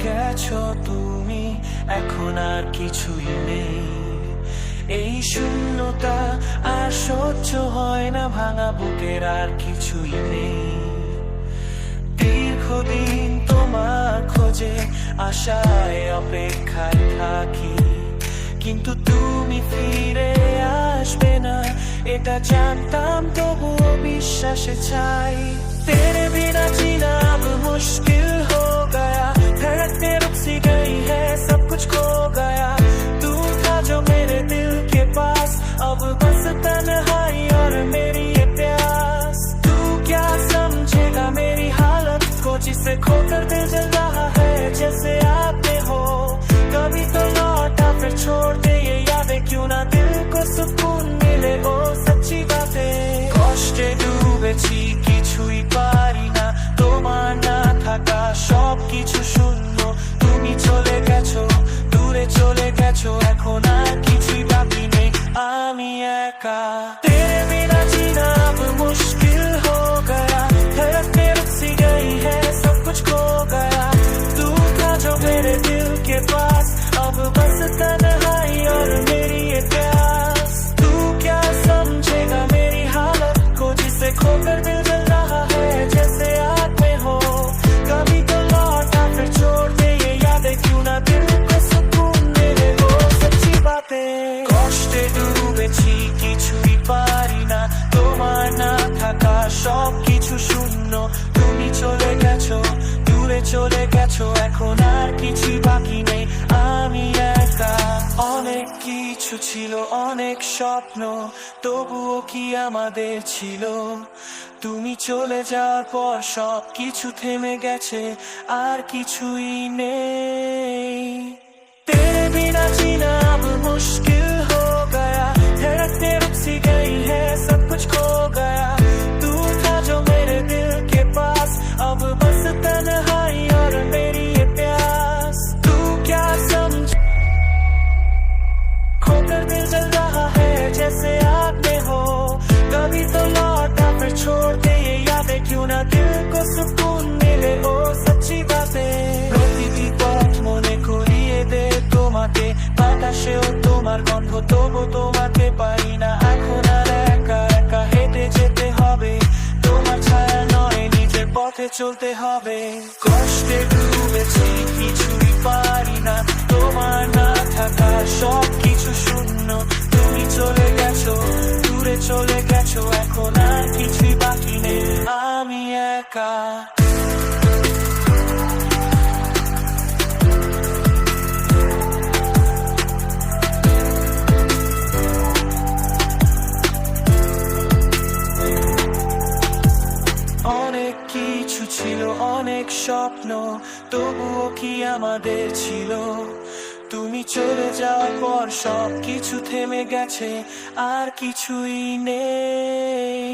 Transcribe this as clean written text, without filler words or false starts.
গেছো তুমি, এখন আর কিছুই নেই। এই শূন্যতা আর সহ্য হয় না, ভাঙা বুকের আর কিছুই নেই। দীর্ঘদিন তোমার খোঁজে আশায় অপেক্ষায় থাকি, কিন্তু তুমি ফিরে আসবে না এটা জানতাম, তবুও বিশ্বাসে চাই। तेरे बिना जीना अब मुश्किल हो गया, धड़कने रुक सी गई है, सब कुछ खो गया। तू था जो मेरे दिल के पास, अब बस तन्हाई और मेरी ये प्यास। तू क्या समझेगा मेरी हालत को, जिसे खोकर दिल जल रहा है जैसे आपने हो। कभी तो लौटा फिर छोड़ दे ये यादें, क्यों ना दिल को सुकून मिले ओ सच्ची बातें। কষ্টে ডুবেছি কিছুই পারি না, তোমার না থাকা সব কিছু শূন্য। তুমি চলে গেছো, দূরে চলে গেছো, এখন আর কিছুই বাকি নেই, আমি একা। तेरे बिना जीना अब मुश्किल हो गया, धड़कने रुक सी गई है, सब कुछ खो गया। तू था जो मेरे दिल के पास, अब बस तन्हाई और मेरी ये प्यास। तू क्या समझेगा मेरी हालत को, जिसे खोकर दिल जल रहा है जैसे आग में हो। कभी तो लौटा फिर छोड़ दे ये यादें, क्यों ना दिल को सुकून मिले वो सच्ची बातें। কষ্টে ডুবেছি কিছুই পারি না, তোমার না থাকা সব কিছু শূন্য। তুমি চলে গেছো, দূরে চলে গেছো, এখন আর কিছুই বাকি নেই, আমি একা। অনেক কিছু ছিল, অনেক স্বপ্ন, তবুও কি আমাদের ছিল। তুমি চলে যাওয়ার পর সব কিছু থেমে গেছে, আর কিছুই নেই। तेरे बिना जीना अब मुश्किल हो गया, धड़कने रुक सी गई है, सब कुछ खो गया। तू था जो मेरे दिल के पास, अब बस तन्हाई और मेरी ये प्यास। तू क्या समझ, खोकर दिल जल रहा है जैसे आग में हो। कभी तो लौटा फिर छोड़ दे ये यादें, क्यों ना दिल को सुकून मिले ओ सच्ची बातें। প্রতিটি পথ মনে করিয়ে দে তোমাকে, বাতাসেও তোমার গন্ধ, তবু তোমাকে পাই না। এখন আর একা একা হেঁটে যেতে হবে, তোমার ছায়া নয় নিজের পথে চলতে হবে। কষ্টে ডুবেছি কিছুই পারি না, তোমার না থাকা সব কিছু শূন্য। তুমি চলে গেছো, দূরে চলে গেছো, এখন আর কিছুই বাকি নেই, আমি একা। অনেক কিছু ছিল, অনেক স্বপ্ন, তবুও কি আমাদের ছিল। তুমি চলে যাওয়ার পর সব কিছু থেমে গেছে, আর কিছুই নেই।